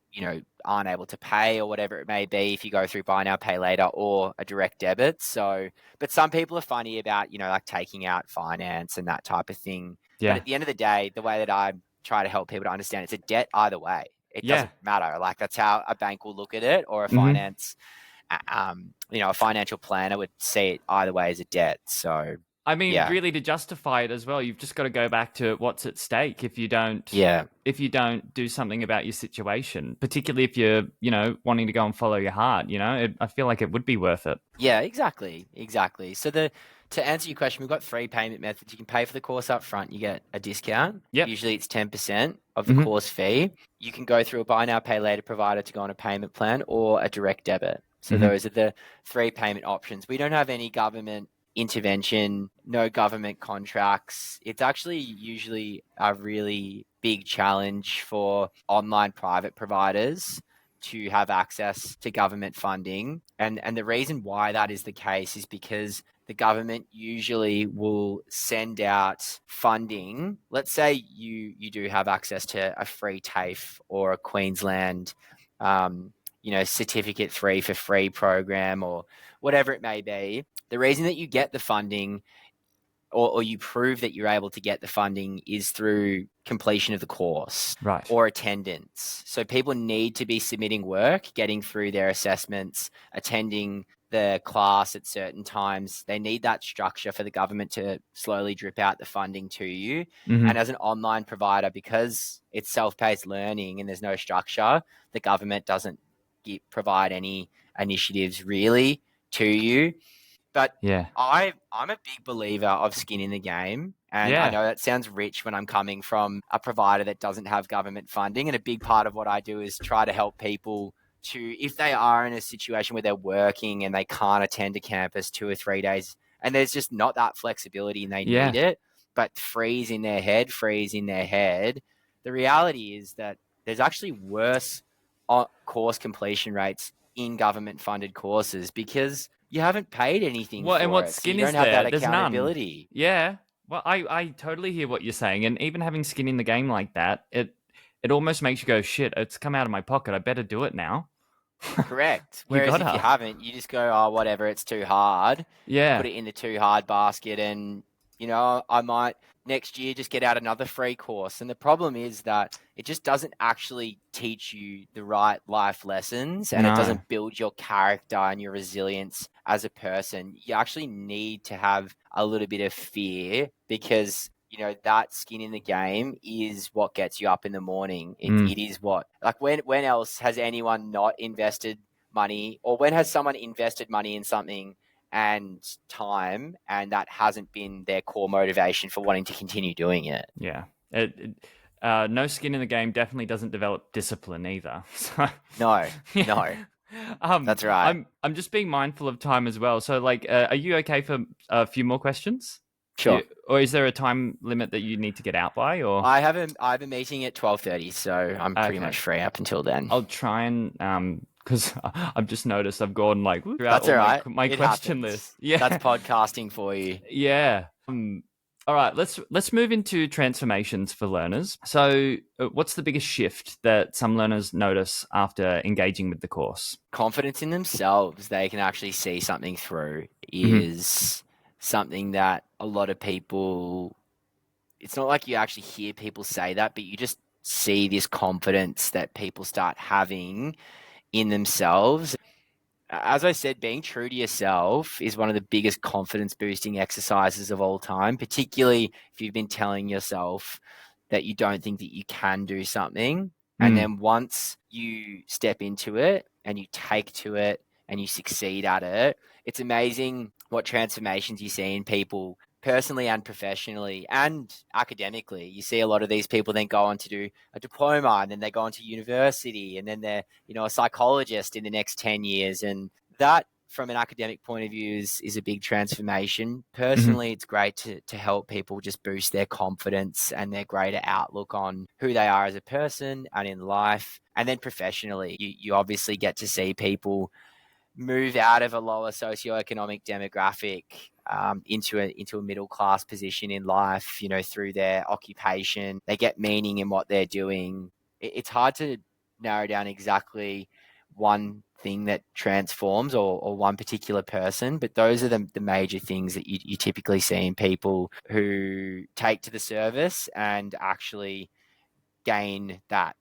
[SPEAKER 2] aren't able to pay or whatever it may be if you go through buy now, pay later or a direct debit. So, but some people are funny about, like taking out finance and that type of thing.
[SPEAKER 1] Yeah.
[SPEAKER 2] But at the end of the day, the way that I try to help people to understand, it's a debt either way. It
[SPEAKER 1] Yeah.
[SPEAKER 2] doesn't matter. Like that's how a bank will look at it, or a finance, a financial planner would see it either way as a debt. So,
[SPEAKER 1] I mean,
[SPEAKER 2] yeah.
[SPEAKER 1] really, to justify it as well, you've just got to go back to what's at stake if you don't do something about your situation, particularly if you're, wanting to go and follow your heart, I feel like it would be worth it.
[SPEAKER 2] Yeah, exactly. So to answer your question, we've got 3 payment methods. You can pay for the course up front, you get a discount.
[SPEAKER 1] Yep.
[SPEAKER 2] Usually it's 10% of the course fee. You can go through a buy now, pay later provider to go on a payment plan, or a direct debit. So those are the 3 payment options. We don't have any government intervention, no government contracts. It's actually usually a really big challenge for online private providers to have access to government funding. And the reason why that is the case is because the government usually will send out funding. Let's say you do have access to a free TAFE or a Queensland certificate 3 for free program or whatever it may be. The reason that you get the funding or you prove that you're able to get the funding is through completion of the course,
[SPEAKER 1] right,
[SPEAKER 2] or attendance. So people need to be submitting work, getting through their assessments, attending the class at certain times. They need that structure for the government to slowly drip out the funding to you. And as an online provider, because it's self-paced learning and there's no structure, the government doesn't provide any initiatives really to you. But
[SPEAKER 1] yeah,
[SPEAKER 2] I'm a big believer of skin in the game. And I know that sounds rich when I'm coming from a provider that doesn't have government funding. And a big part of what I do is try to help people to, if they are in a situation where they're working and they can't attend a campus 2 or 3 days, and there's just not that flexibility and they need it, but freeze in their head. The reality is that there's actually worse course completion rates in government funded courses because you haven't paid anything for
[SPEAKER 1] and what
[SPEAKER 2] it.
[SPEAKER 1] skin
[SPEAKER 2] So you
[SPEAKER 1] is
[SPEAKER 2] don't have
[SPEAKER 1] there?
[SPEAKER 2] that
[SPEAKER 1] There's
[SPEAKER 2] accountability.
[SPEAKER 1] none. Yeah. Well, I totally hear what you're saying, and even having skin in the game like that, it almost makes you go, shit, it's come out of my pocket. I better do it now.
[SPEAKER 2] Correct. Whereas if you haven't, you just go, oh, whatever, it's too hard.
[SPEAKER 1] Yeah.
[SPEAKER 2] Put it in the too hard basket, and I might next year just get out another free course. And the problem is that it just doesn't actually teach you the right life lessons, and it doesn't build your character and your resilience as a person. You actually need to have a little bit of fear because that skin in the game is what gets you up in the morning. It is what, like, when else has anyone not invested money, or when has someone invested money in something and time, and that hasn't been their core motivation for wanting to continue doing it?
[SPEAKER 1] Yeah. No skin in the game definitely doesn't develop discipline either. So,
[SPEAKER 2] no. That's right.
[SPEAKER 1] I'm just being mindful of time as well. So, like, are you okay for a few more questions?
[SPEAKER 2] Sure.
[SPEAKER 1] Or is there a time limit that you need to get out by? Or
[SPEAKER 2] I have a meeting at 12:30, so I'm pretty much free up until then.
[SPEAKER 1] I'll try and because I've just noticed I've gone like throughout
[SPEAKER 2] that's all right.
[SPEAKER 1] my question list. Yeah,
[SPEAKER 2] that's podcasting for you.
[SPEAKER 1] Yeah. All right, let's move into transformations for learners. So, what's the biggest shift that some learners notice after engaging with the course?
[SPEAKER 2] Confidence in themselves. They can actually see something through is something that a lot of people, it's not like you actually hear people say that, but you just see this confidence that people start having in themselves. As I said, being true to yourself is one of the biggest confidence boosting exercises of all time, particularly if you've been telling yourself that you don't think that you can do something. And then once you step into it and you take to it and you succeed at it, it's amazing what transformations you see in people personally and professionally and academically. You see a lot of these people then go on to do a diploma, and then they go on to university, and then they're, a psychologist in the next 10 years. And that, from an academic point of view, is a big transformation. Personally, it's great to help people just boost their confidence and their greater outlook on who they are as a person and in life. And then professionally, you obviously get to see people move out of a lower socioeconomic demographic into a middle class position in life, through their occupation. They get meaning in what they're doing. It's hard to narrow down exactly one thing that transforms or one particular person, but those are the major things that you typically see in people who take to the service and actually gain that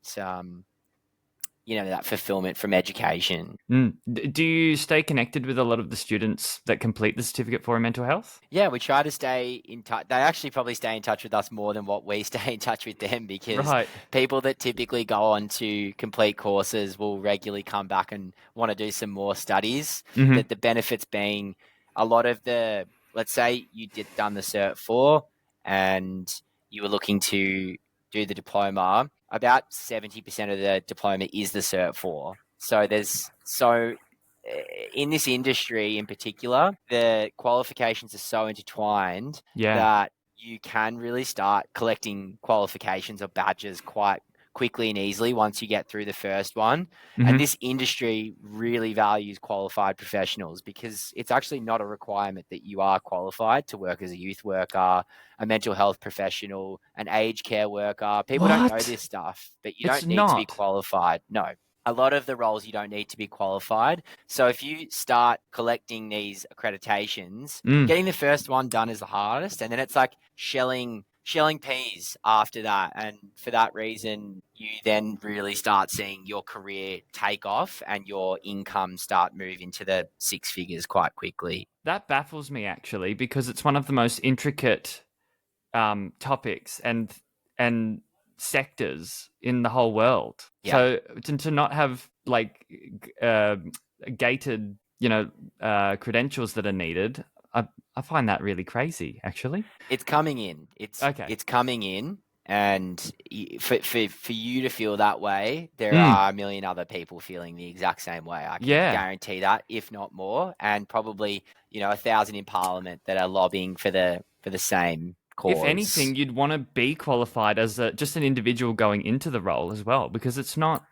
[SPEAKER 2] that fulfillment from education.
[SPEAKER 1] Do you stay connected with a lot of the students that complete the certificate for mental health?
[SPEAKER 2] Yeah, we try to stay in touch. They actually probably stay in touch with us more than what we stay in touch with them, because
[SPEAKER 1] Right.
[SPEAKER 2] people that typically go on to complete courses will regularly come back and want to do some more studies.
[SPEAKER 1] Mhm.
[SPEAKER 2] That the benefits being a lot of let's say you done the Cert 4 and you were looking to do the diploma, about 70% of the diploma is the Cert 4. So in this industry in particular, the qualifications are so intertwined that you can really start collecting qualifications or badges quite quickly and easily once you get through the first one.
[SPEAKER 1] Mm-hmm.
[SPEAKER 2] And this industry really values qualified professionals, because it's actually not a requirement that you are qualified to work as a youth worker, a mental health professional, an aged care worker. People don't know this stuff, but you don't need to be qualified. No. A lot of the roles you don't need to be qualified. So if you start collecting these accreditations, getting the first one done is the hardest, and then it's like shelling peas after that. And for that reason, you then really start seeing your career take off and your income start moving to the six figures quite quickly.
[SPEAKER 1] That baffles me, actually, because it's one of the most intricate topics and sectors in the whole world. So to not have like gated, credentials that are needed, I find that really crazy, actually.
[SPEAKER 2] It's coming in. It's coming in. And for you to feel that way, there are a million other people feeling the exact same way. I can guarantee that, if not more, and probably 1,000 in Parliament that are lobbying for the same cause.
[SPEAKER 1] If anything, you'd want to be qualified as just an individual going into the role as well, because it's not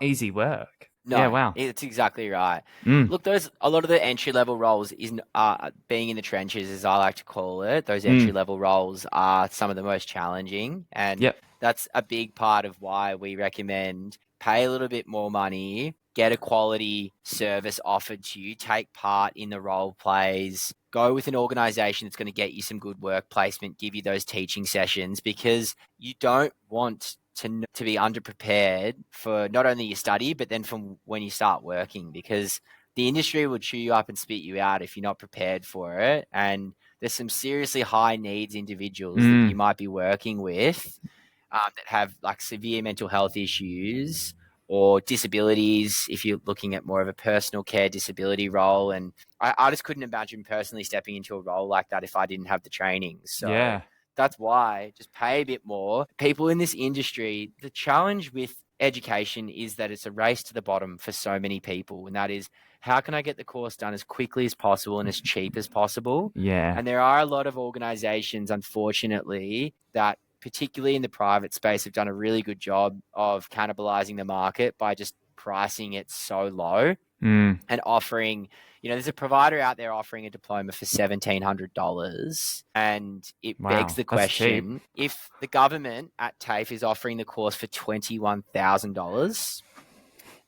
[SPEAKER 1] easy work.
[SPEAKER 2] No,
[SPEAKER 1] yeah, wow.
[SPEAKER 2] It's exactly right. Look, a lot of the entry-level roles being in the trenches, as I like to call it. Those entry-level roles are some of the most challenging, and that's a big part of why we recommend pay a little bit more money, get a quality service offered to you, take part in the role plays, go with an organization that's going to get you some good work placement, give you those teaching sessions, because you don't want to be underprepared for not only your study, but then from when you start working, because the industry will chew you up and spit you out if you're not prepared for it. And there's some seriously high needs individuals that you might be working with that have like severe mental health issues or disabilities, if you're looking at more of a personal care disability role. And I just couldn't imagine personally stepping into a role like that if I didn't have the training. So that's why just pay a bit more. People in this industry, the challenge with education is that it's a race to the bottom for so many people. And that is, how can I get the course done as quickly as possible and as cheap as possible?
[SPEAKER 1] Yeah.
[SPEAKER 2] And there are a lot of organizations, unfortunately, that particularly in the private space have done a really good job of cannibalizing the market by just pricing it so low and offering, there's a provider out there offering a diploma for $1,700, and it begs the question, if the government at TAFE is offering the course for $21,000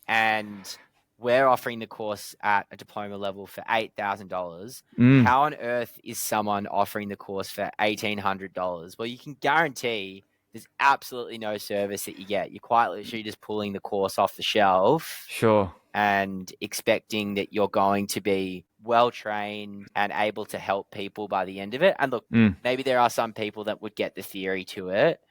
[SPEAKER 2] and we're offering the course at a diploma level for $8,000, how on earth is someone offering the course for $1,800? Well, you can guarantee there's absolutely no service that you get. You're quite literally just pulling the course off the shelf.
[SPEAKER 1] Sure.
[SPEAKER 2] And expecting that you're going to be well trained and able to help people by the end of it. And look, maybe there are some people that would get the theory to it,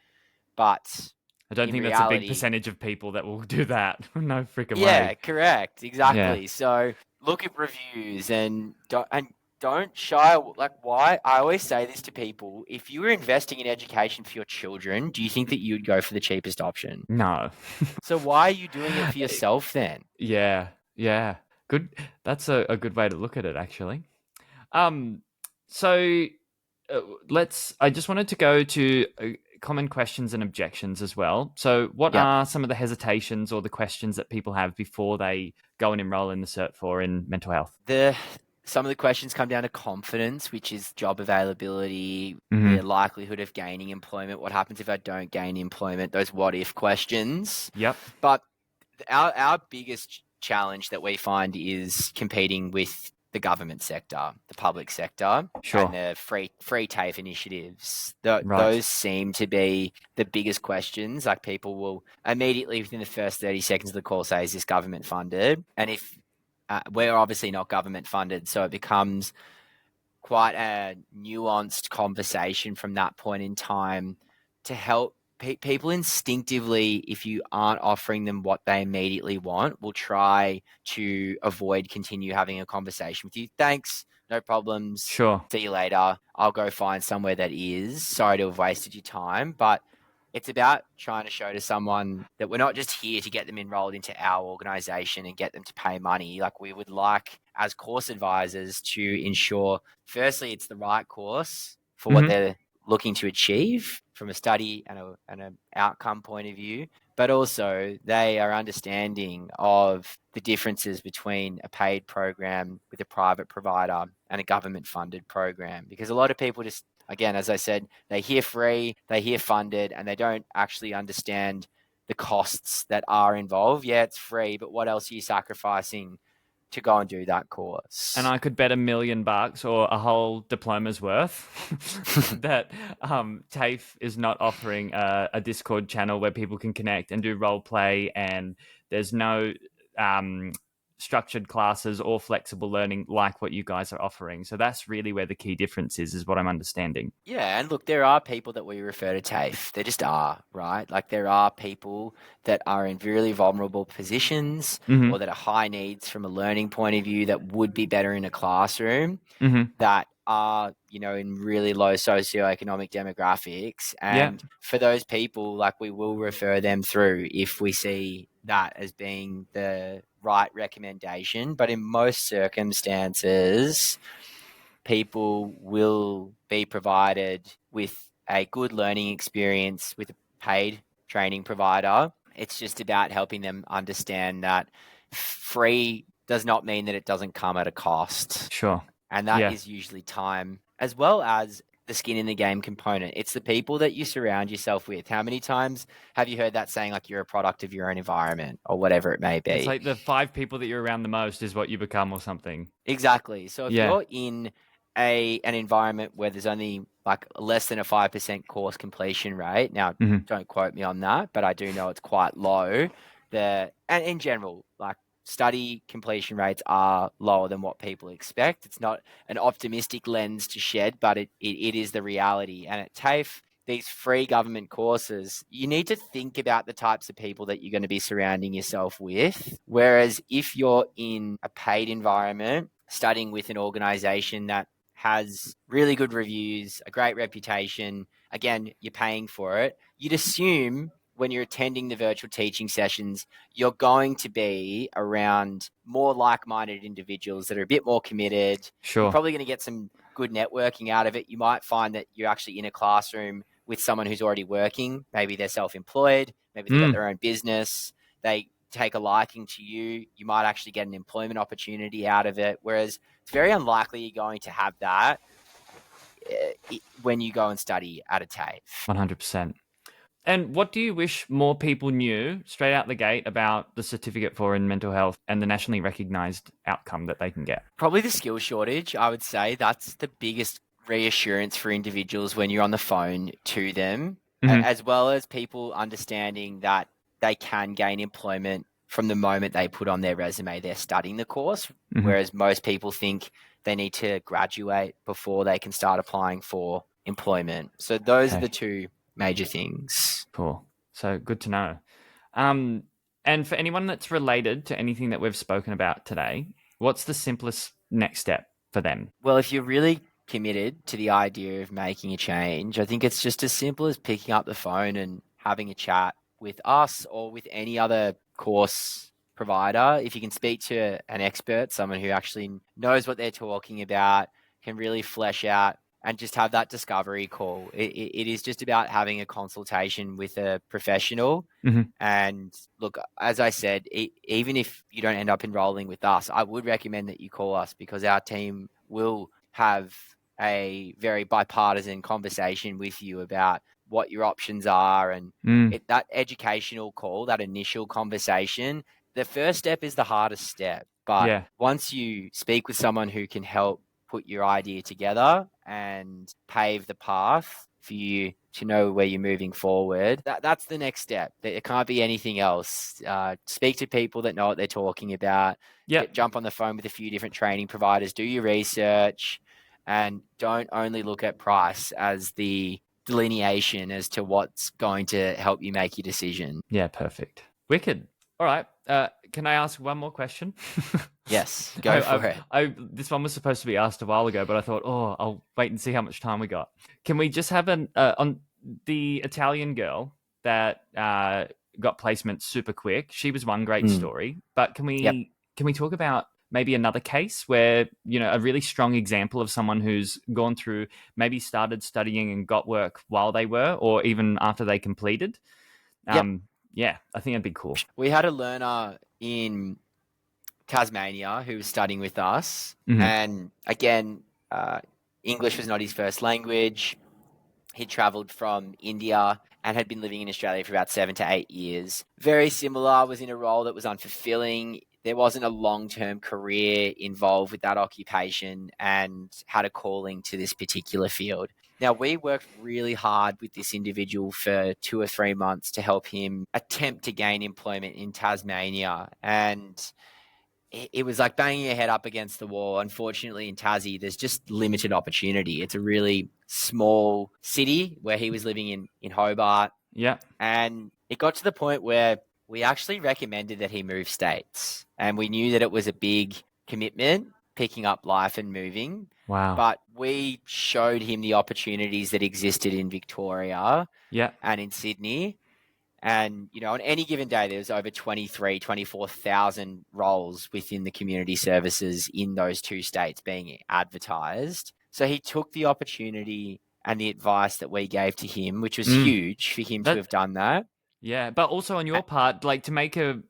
[SPEAKER 2] but
[SPEAKER 1] I don't think that's a big percentage of people that will do that. No freaking way.
[SPEAKER 2] Yeah, correct. Exactly. Yeah. So look at reviews and don't shy. Like, why? I always say this to people. If you were investing in education for your children, do you think that you'd go for the cheapest option?
[SPEAKER 1] No.
[SPEAKER 2] So why are you doing it for yourself then?
[SPEAKER 1] Yeah. Good. That's a good way to look at it, actually. So I just wanted to go to common questions and objections as well. So what are some of the hesitations or the questions that people have before they go and enroll in the Cert 4 in mental health?
[SPEAKER 2] Some of the questions come down to confidence, which is job availability, the likelihood of gaining employment. What happens if I don't gain employment? Those what if questions.
[SPEAKER 1] Yep.
[SPEAKER 2] But our biggest challenge that we find is competing with the government sector, the public sector,
[SPEAKER 1] Sure.
[SPEAKER 2] and the free TAFE initiatives.
[SPEAKER 1] Right.
[SPEAKER 2] Those seem to be the biggest questions. Like, people will immediately within the first 30 seconds of the call say, is this government funded? And if we're obviously not government funded, so it becomes quite a nuanced conversation from that point in time to help people instinctively. If you aren't offering them what they immediately want, will try to avoid continue having a conversation with you. Thanks, no problems.
[SPEAKER 1] Sure.
[SPEAKER 2] See you later. I'll go find somewhere that is. Sorry to have wasted your time, but it's about trying to show to someone that we're not just here to get them enrolled into our organization and get them to pay money. Like, we would like, as course advisors, to ensure, firstly, it's the right course for what they're looking to achieve from a study and an outcome point of view, but also they are understanding of the differences between a paid program with a private provider and a government funded program. Because a lot of people just, again, as I said, they hear free, they hear funded, and they don't actually understand the costs that are involved. Yeah, it's free, but what else are you sacrificing to go and do that course?
[SPEAKER 1] And I could bet $1 million or a whole diploma's worth that TAFE is not offering a Discord channel where people can connect and do role play, and there's no structured classes or flexible learning like what you guys are offering. So that's really where the key difference is what I'm understanding.
[SPEAKER 2] Yeah, and look, there are people that we refer to TAFE. There just are, right? Like, there are people that are in really vulnerable positions or that are high needs from a learning point of view that would be better in a classroom, that are, in really low socioeconomic demographics. And for those people, like, we will refer them through if we see that as being the right recommendation. But in most circumstances, people will be provided with a good learning experience with a paid training provider. It's just about helping them understand that free does not mean that it doesn't come at a cost.
[SPEAKER 1] Sure.
[SPEAKER 2] And that is usually time, as well as the skin in the game component. It's the people that you surround yourself with. How many times have you heard that saying, like, you're a product of your own environment, or whatever it may be?
[SPEAKER 1] It's like the 5 people that you're around the most is what you become, or something.
[SPEAKER 2] Exactly. So if you're in an environment where there's only like less than a 5% course completion rate, now don't quote me on that, but I do know it's quite low. And in general, like, study completion rates are lower than what people expect. It's not an optimistic lens to shed, but it is the reality. And at TAFE, these free government courses, you need to think about the types of people that you're going to be surrounding yourself with. Whereas if you're in a paid environment, studying with an organization that has really good reviews, a great reputation, again, you're paying for it, you'd assume when you're attending the virtual teaching sessions, you're going to be around more like-minded individuals that are a bit more committed.
[SPEAKER 1] Sure.
[SPEAKER 2] You're probably going to get some good networking out of it. You might find that you're actually in a classroom with someone who's already working. Maybe they're self-employed. Maybe they've got their own business. They take a liking to you. You might actually get an employment opportunity out of it. Whereas it's very unlikely you're going to have that when you go and study at a TAFE.
[SPEAKER 1] 100%. And what do you wish more people knew straight out the gate about the Certificate for in Mental Health and the nationally recognised outcome that they can get?
[SPEAKER 2] Probably the skill shortage, I would say. That's the biggest reassurance for individuals when you're on the phone to them, as well as people understanding that they can gain employment from the moment they put on their resume they're studying the course, whereas most people think they need to graduate before they can start applying for employment. So those are the two major things.
[SPEAKER 1] Cool. So good to know. And for anyone that's related to anything that we've spoken about today, what's the simplest next step for them?
[SPEAKER 2] Well, if you're really committed to the idea of making a change, I think it's just as simple as picking up the phone and having a chat with us or with any other course provider. If you can speak to an expert, someone who actually knows what they're talking about, can really flesh out and just have that discovery call. It is just about having a consultation with a professional. And look, as I said, even if you don't end up enrolling with us, I would recommend that you call us, because our team will have a very bipartisan conversation with you about what your options are, and
[SPEAKER 1] Mm.
[SPEAKER 2] that educational call, that initial conversation, the first step is the hardest step. But
[SPEAKER 1] Yeah.
[SPEAKER 2] once you speak with someone who can help put your idea together and pave the path for you to know where you're moving forward, that's the next step. It can't be anything else. Speak to people that know what they're talking about.
[SPEAKER 1] Yeah.
[SPEAKER 2] Jump on the phone with a few different training providers, do your research, and don't only look at price as the delineation as to what's going to help you make your decision.
[SPEAKER 1] Yeah, perfect. Wicked. All right. Can I ask one more question?
[SPEAKER 2] Yes, go for it.
[SPEAKER 1] This one was supposed to be asked a while ago, but I thought, oh, I'll wait and see how much time we got. Can we just have on the Italian girl that got placement super quick? She was one great story, but can we talk about maybe another case where, a really strong example of someone who's gone through, maybe started studying and got work while they were, or even after they completed? Yeah, I think that'd be cool.
[SPEAKER 2] We had a learner in Tasmania who was studying with us.
[SPEAKER 1] Mm-hmm.
[SPEAKER 2] And again, English was not his first language. He travelled from India and had been living in Australia for about 7 to 8 years. Very similar, was in a role that was unfulfilling. There wasn't a long-term career involved with that occupation, and had a calling to this particular field. Now, we worked really hard with this individual for 2 or 3 months to help him attempt to gain employment in Tasmania. And it was like banging your head up against the wall. Unfortunately, in Tassie, there's just limited opportunity. It's a really small city where he was living in Hobart.
[SPEAKER 1] Yeah.
[SPEAKER 2] And it got to the point where we actually recommended that he move states. And we knew that it was a big commitment, picking up life and moving.
[SPEAKER 1] Wow.
[SPEAKER 2] But we showed him the opportunities that existed in Victoria and in Sydney. And, on any given day, there's over 24,000 roles within the community services in those 2 states being advertised. So he took the opportunity and the advice that we gave to him, which was huge for him to have done that.
[SPEAKER 1] Yeah, but also on your part, like to make a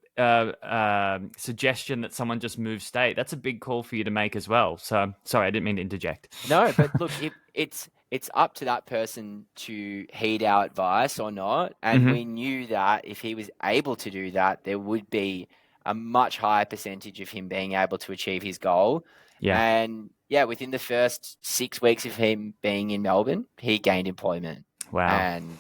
[SPEAKER 1] suggestion that someone just move state, that's a big call for you to make as well. So, sorry, I didn't mean to interject.
[SPEAKER 2] No, but look, it's up to that person to heed our advice or not. And we knew that if he was able to do that, there would be a much higher percentage of him being able to achieve his goal.
[SPEAKER 1] Yeah.
[SPEAKER 2] And within the first 6 weeks of him being in Melbourne, he gained employment.
[SPEAKER 1] Wow.
[SPEAKER 2] And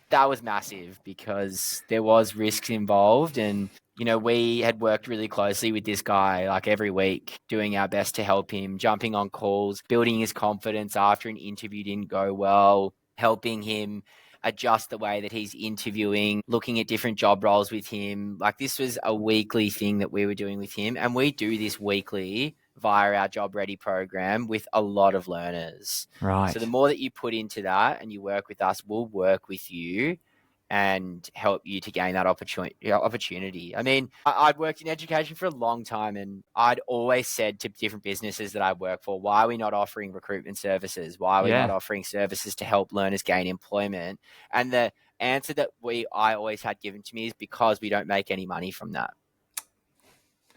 [SPEAKER 2] that was massive because there was risks involved. And, we had worked really closely with this guy, like every week, doing our best to help him, jumping on calls, building his confidence after an interview didn't go well, helping him adjust the way that he's interviewing, looking at different job roles with him. Like, this was a weekly thing that we were doing with him. And we do this weekly via our Job Ready program with a lot of learners.
[SPEAKER 1] Right.
[SPEAKER 2] So the more that you put into that and you work with us, we'll work with you and help you to gain that opportunity. I mean, I'd worked in education for a long time, and I'd always said to different businesses that I work for, why are we not offering recruitment services? Why are we not offering services to help learners gain employment? And the answer that I always had given to me is because we don't make any money from that.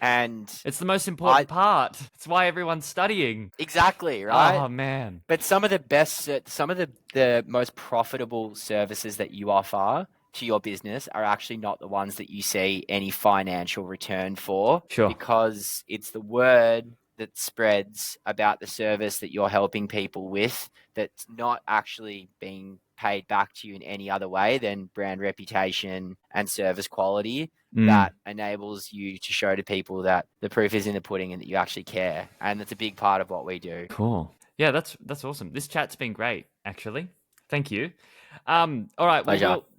[SPEAKER 2] And
[SPEAKER 1] it's the most important part. It's why everyone's studying.
[SPEAKER 2] Exactly, right?
[SPEAKER 1] Oh, man.
[SPEAKER 2] But some of the most profitable services that you offer to your business are actually not the ones that you see any financial return for.
[SPEAKER 1] Sure.
[SPEAKER 2] Because it's the word that spreads about the service that you're helping people with that's not actually being paid back to you in any other way than brand reputation and service quality. That enables you to show to people that the proof is in the pudding and that you actually care. And that's a big part of what we do.
[SPEAKER 1] Cool. Yeah, that's awesome. This chat's been great, actually. Thank you. All right,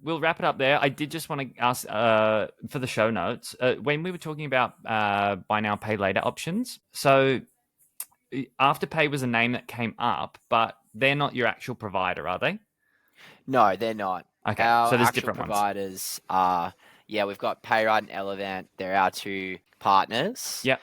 [SPEAKER 1] we'll wrap it up there. I did just want to ask for the show notes, when we were talking about buy now, pay later options. So Afterpay was a name that came up, but they're not your actual provider, are they?
[SPEAKER 2] No, they're not.
[SPEAKER 1] Okay,
[SPEAKER 2] so
[SPEAKER 1] there's
[SPEAKER 2] actual
[SPEAKER 1] different
[SPEAKER 2] providers are, we've got Payride and Elevant. They're our 2 partners.
[SPEAKER 1] Yep.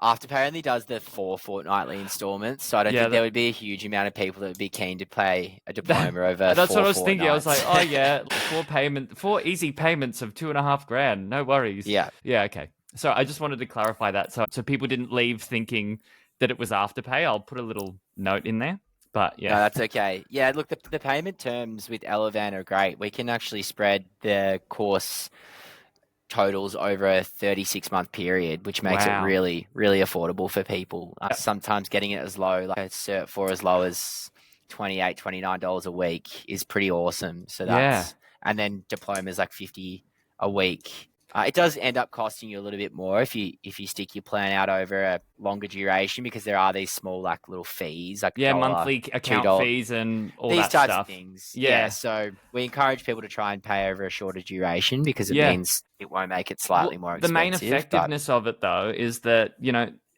[SPEAKER 2] Afterpay only does the 4 fortnightly installments, so I don't think there would be a huge amount of people that would be keen to pay a diploma over.
[SPEAKER 1] That's
[SPEAKER 2] 4
[SPEAKER 1] what I was thinking. I was like,
[SPEAKER 2] fortnights.
[SPEAKER 1] 4 easy payments of $2,500. No worries.
[SPEAKER 2] Yeah.
[SPEAKER 1] Yeah. Okay. So I just wanted to clarify that, so people didn't leave thinking that it was Afterpay. I'll put a little note in there. But
[SPEAKER 2] No,
[SPEAKER 1] yeah,
[SPEAKER 2] that's okay. Yeah, look, the payment terms with Elevan are great. We can actually spread the course totals over a 36-month period, which makes it
[SPEAKER 1] wow.
[SPEAKER 2] really, really affordable for people.
[SPEAKER 1] Yep.
[SPEAKER 2] Sometimes getting it as low, like a cert for as low as $28, $29 a week is pretty awesome. So
[SPEAKER 1] Yeah.
[SPEAKER 2] and then diplomas like 50 a week. It does end up costing you a little bit more if you stick your plan out over a longer duration, because there are these small like little fees, like
[SPEAKER 1] Yeah,
[SPEAKER 2] $1,
[SPEAKER 1] monthly account
[SPEAKER 2] $2,
[SPEAKER 1] fees and all
[SPEAKER 2] these
[SPEAKER 1] that
[SPEAKER 2] types of
[SPEAKER 1] stuff.
[SPEAKER 2] things. Yeah,
[SPEAKER 1] Yeah.
[SPEAKER 2] so we encourage people to try and pay over a shorter duration, because it
[SPEAKER 1] Yeah.
[SPEAKER 2] means it won't make it slightly
[SPEAKER 1] Well,
[SPEAKER 2] more
[SPEAKER 1] the main
[SPEAKER 2] expensive. But
[SPEAKER 1] effectiveness of it, though, is that,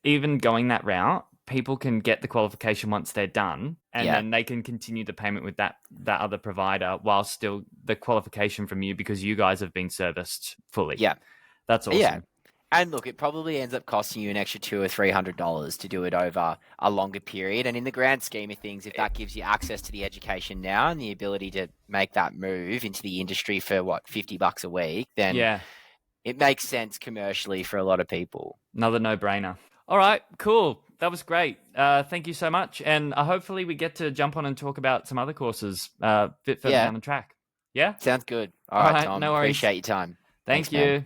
[SPEAKER 1] even going that route, people can get the qualification once they're done, and
[SPEAKER 2] yeah,
[SPEAKER 1] then they can continue the payment with that other provider while still the qualification from you, because you guys have been serviced fully.
[SPEAKER 2] yeah,
[SPEAKER 1] That's
[SPEAKER 2] yeah.
[SPEAKER 1] awesome.
[SPEAKER 2] And look, it probably ends up costing you an extra $200 or $300 to do it over a longer period. And in the grand scheme of things, if that gives you access to the education now and the ability to make that move into the industry for what, $50 a week, then
[SPEAKER 1] Yeah.
[SPEAKER 2] it makes sense commercially for a lot of people.
[SPEAKER 1] Another no-brainer. All right, cool. That was great. Thank you so much. And hopefully we get to jump on and talk about some other courses a bit further
[SPEAKER 2] Yeah,
[SPEAKER 1] down the track. Yeah?
[SPEAKER 2] sounds good. All
[SPEAKER 1] All
[SPEAKER 2] right,
[SPEAKER 1] right,
[SPEAKER 2] Tom.
[SPEAKER 1] no worries.
[SPEAKER 2] Appreciate your time. Thanks,
[SPEAKER 1] Thank
[SPEAKER 2] man.
[SPEAKER 1] you.